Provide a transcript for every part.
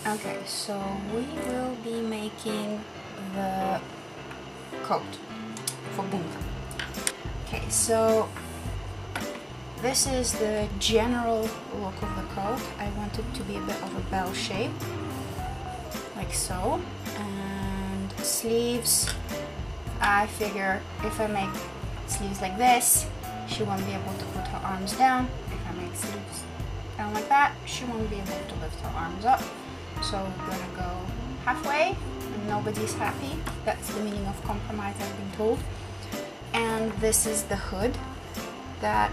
Okay, so we will be making the coat for Boonka. Okay, so this is the general look of the coat. I want it to be a bit of a bell shape, like so. And sleeves, I figure if I make sleeves like this, she won't be able to put her arms down. If I make sleeves down like that, she won't be able to lift her arms up. So we're gonna go halfway and nobody's happy. That's the meaning of compromise, I've been told. And this is the hood that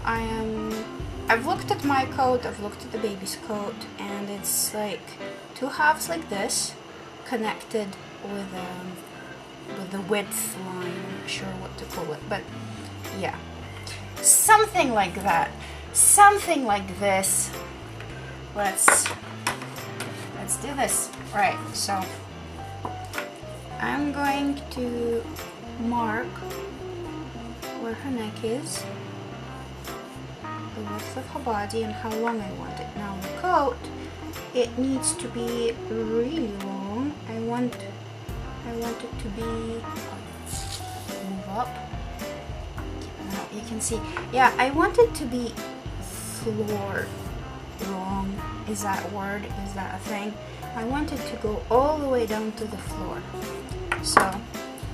I've looked at my coat, I've looked at the baby's coat, and it's like two halves like this, connected with the width line. I'm not sure what to call it, but yeah, something like that, something like this. Let's do this. Right, so I'm going to mark where her neck is, the width of her body, and how long I want it. Now the coat, it needs to be really long. I want it to be, move up. Now you can see, yeah, I want it to be floor long. Is that a word? Is that a thing? I want it to go all the way down to the floor. So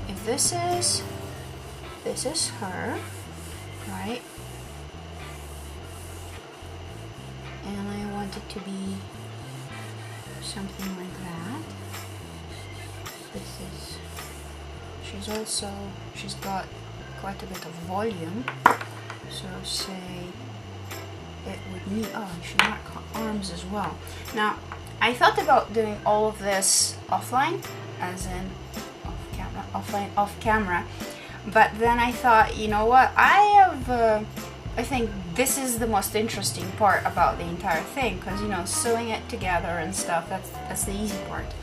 if this is her, right? And I want it to be something like that. She's got quite a bit of volume. So say it would need, oh, I should mark her arms as well. Now, I thought about doing all of this offline, as in off camera, but then I thought, you know what, I think this is the most interesting part about the entire thing, because, you know, sewing it together and stuff, that's the easy part.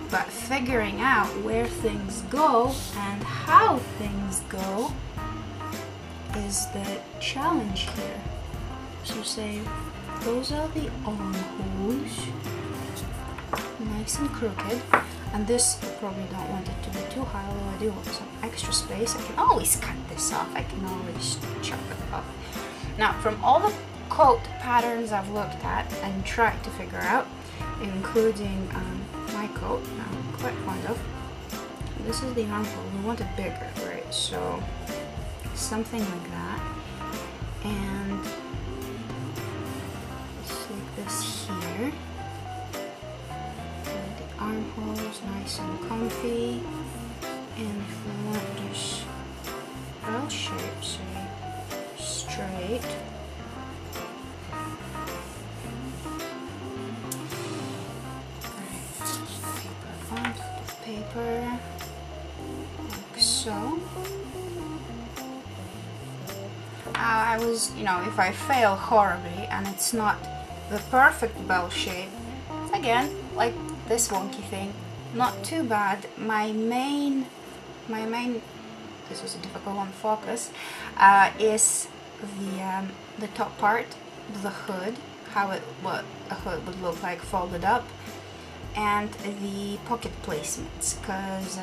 But figuring out where things go and how things go is the challenge here. So say, those are the armholes, nice and crooked, and this, I probably don't want it to be too high, although I do want some extra space. I can always cut this off, I can always chop it off. Now, from all the coat patterns I've looked at and tried to figure out, including my coat, I'm quite fond of, this is the armhole. We want it bigger, right? So something like that, and this here. The armholes nice and comfy, and if we want this L shape, say straight. Right, paper, like so. I was, you know, if I fail horribly and it's not the perfect bell shape, again, like this wonky thing, not too bad. My main, this was a difficult one to focus, is the top part, the hood, what a hood would look like folded up, and the pocket placements, because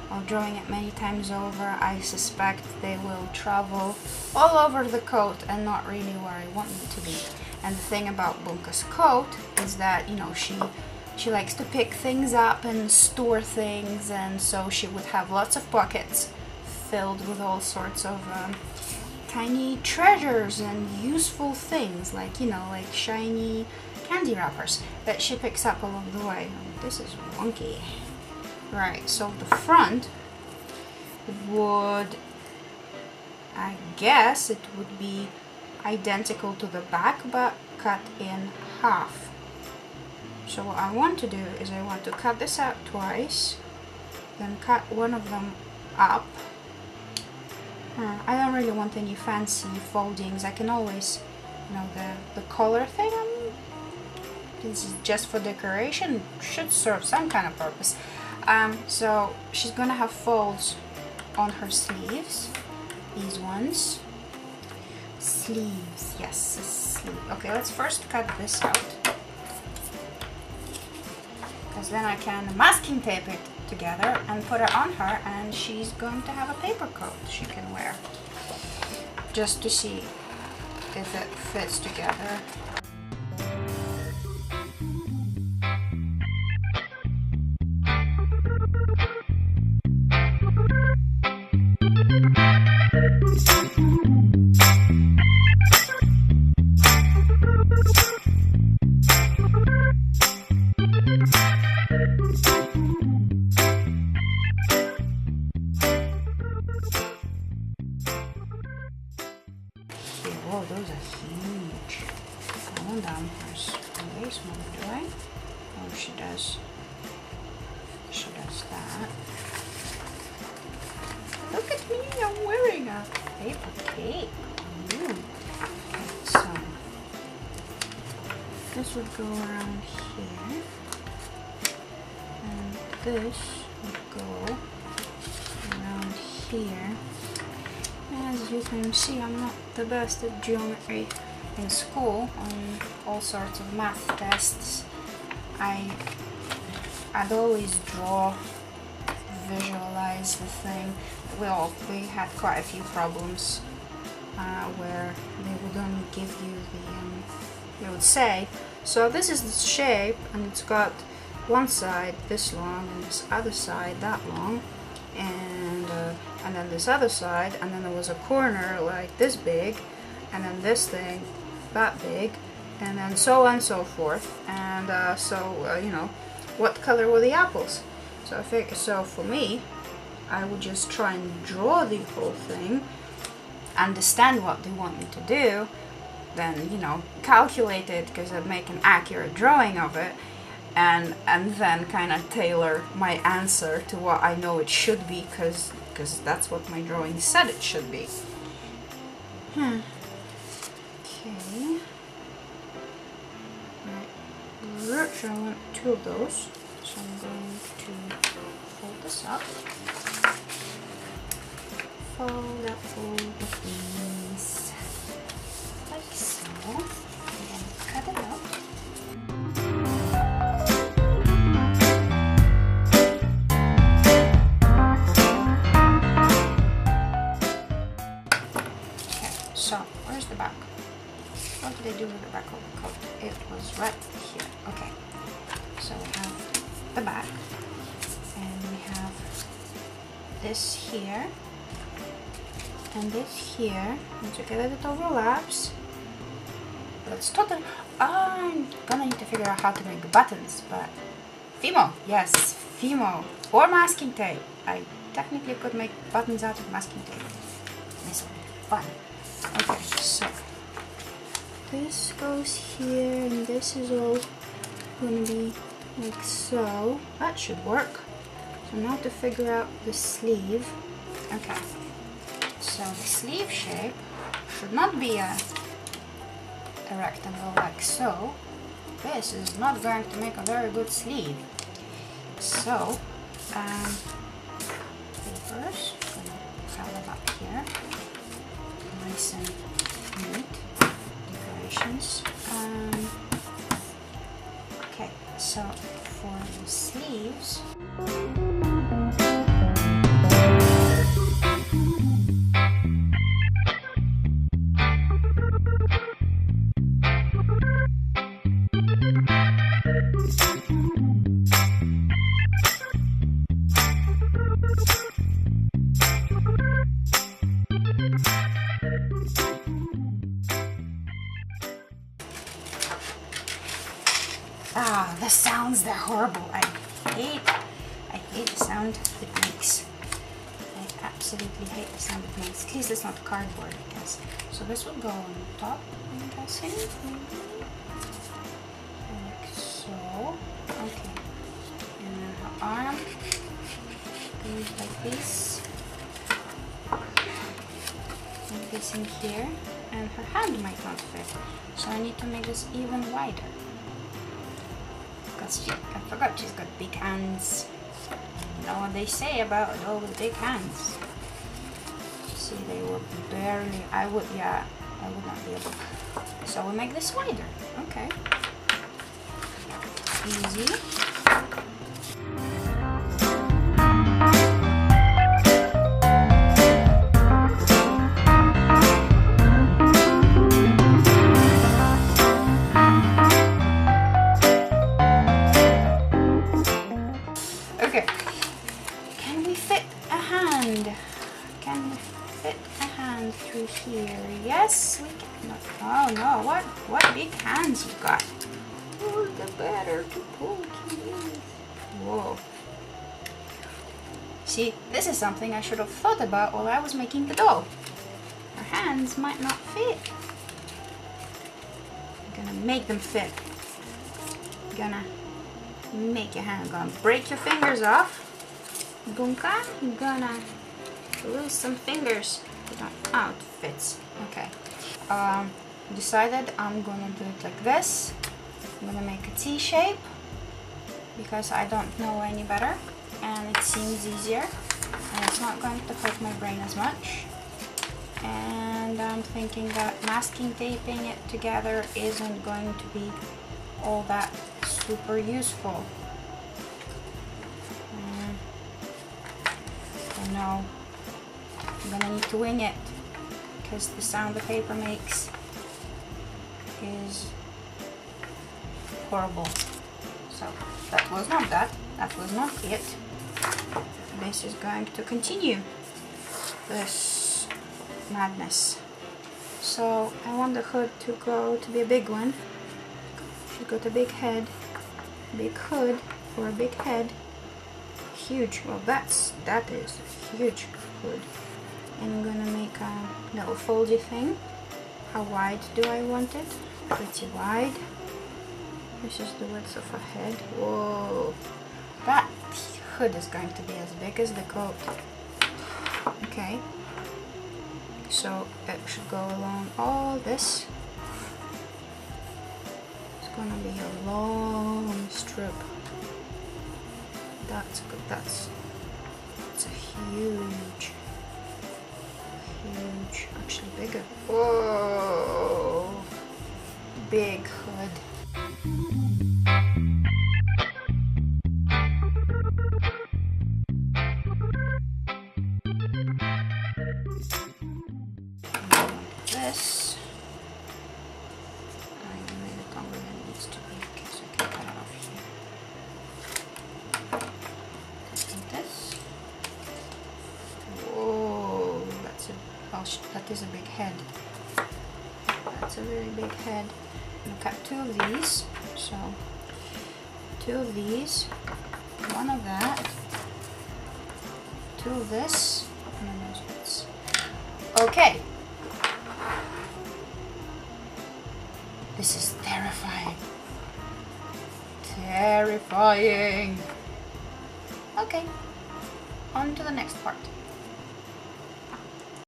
while drawing it many times over, I suspect they will travel all over the coat and not really where I want them to be. And the thing about Boonka's coat is that, you know, she likes to pick things up and store things, and so she would have lots of pockets filled with all sorts of tiny treasures and useful things, like, you know, like shiny candy wrappers that she picks up along the way. Oh, this is wonky. Right, so the front would, I guess it would be identical to the back, but cut in half. So what I want to do is I want to cut this out twice, then cut one of them up. I don't really want any fancy foldings. I can always, you know, the collar thing, this is just for decoration, should serve some kind of purpose. So she's gonna have folds on her sleeves, these ones. Sleeves, yes, sleeve. Okay, let's first cut this out. because then I can masking tape it together and put it on her, and she's going to have a paper coat she can wear, just to see if it fits together. Whoa, those are huge. I want down hers way smaller, do I? Oh, she does. She does that. Look at me, I'm wearing a paper cape. Ooh. So, this would go around here. And this would go around here. As you can see, I'm not the best at geometry in school. On all sorts of math tests, I'd always draw, visualize the thing. We had quite a few problems where they would only give you the, they would say, so this is the shape, and it's got one side this long and this other side that long, and then this other side, and then there was a corner like this big, and then this thing that big, and then so on and so forth. And you know, what color were the apples? So so for me, I would just try and draw the whole thing, understand what they want me to do, then, you know, calculate it, because I'd make an accurate drawing of it, and then kind of tailor my answer to what I know it should be, because that's what my drawing said it should be. Okay. Right. So I want two of those. So I'm going to fold this up. Fold up, please. Like so. And then cut it out. So, where's the back? What did I do with the back of the coat? It was right here. Okay. So we have the back, and we have this here, and this here, and together it overlaps. Let's totally. I'm gonna need to figure out how to make buttons, but Fimo, yes, Fimo, or masking tape. I technically could make buttons out of masking tape. This would be fun. Okay, so this goes here, and this is all going to be like so. That should work. So now to figure out the sleeve. Okay, so the sleeve shape should not be a rectangle like so. This is not going to make a very good sleeve. So, papers, I'm going to pile them up here. Nice and neat decorations. Okay, so for the sleeves, the sounds, they're horrible. I hate the sound it makes. I absolutely hate the sound it makes. At least it's not cardboard, I guess. So this would go on top, I'm guessing. Like so. Okay. And then her arm goes like this. Like this in here. And her hand might not fit. So I need to make this even wider. I forgot she's got big hands. You know what they say about all the big hands. See, they would barely, I would not be able. So we'll make this wider. Okay. Easy. Okay, can we fit a hand? Can we fit a hand through here? Yes, we can. No, oh no, what big hands you got? Oh, the better to pull keys. Whoa. See, this is something I should have thought about while I was making the doll. Our hands might not fit. I'm gonna make them fit. Gonna make your hand, gonna break your fingers off. Boonka, you're gonna lose some fingers. Oh, it fits. Okay. Decided I'm gonna do it like this. I'm gonna make a T shape because I don't know any better and it seems easier and it's not going to hurt my brain as much. And I'm thinking that masking taping it together isn't going to be all that super useful. I know I'm gonna need to wing it because the sound the paper makes is horrible. So that was not that. That was not it. This is going to continue this madness. So I want the hood to go to be a big one. She's got a big head, big hood for a big head. Huge. Well, that is a huge hood. And I'm gonna make a little foldy thing. How wide do I want it? Pretty wide. This is the width of a head. Whoa! That hood is going to be as big as the coat. Okay. So it should go along all this. It's gonna be a long strip. That's good. That's a huge, actually bigger. Whoa! Big hood. This. I made it longer than it needs to be because I can cut it off here. This. Whoa, that is a big head. That's a very big head. I'm gonna cut two of these. So, two of these, one of that, two of this, and then those bits. Okay. This is terrifying. Terrifying. Okay, on to the next part.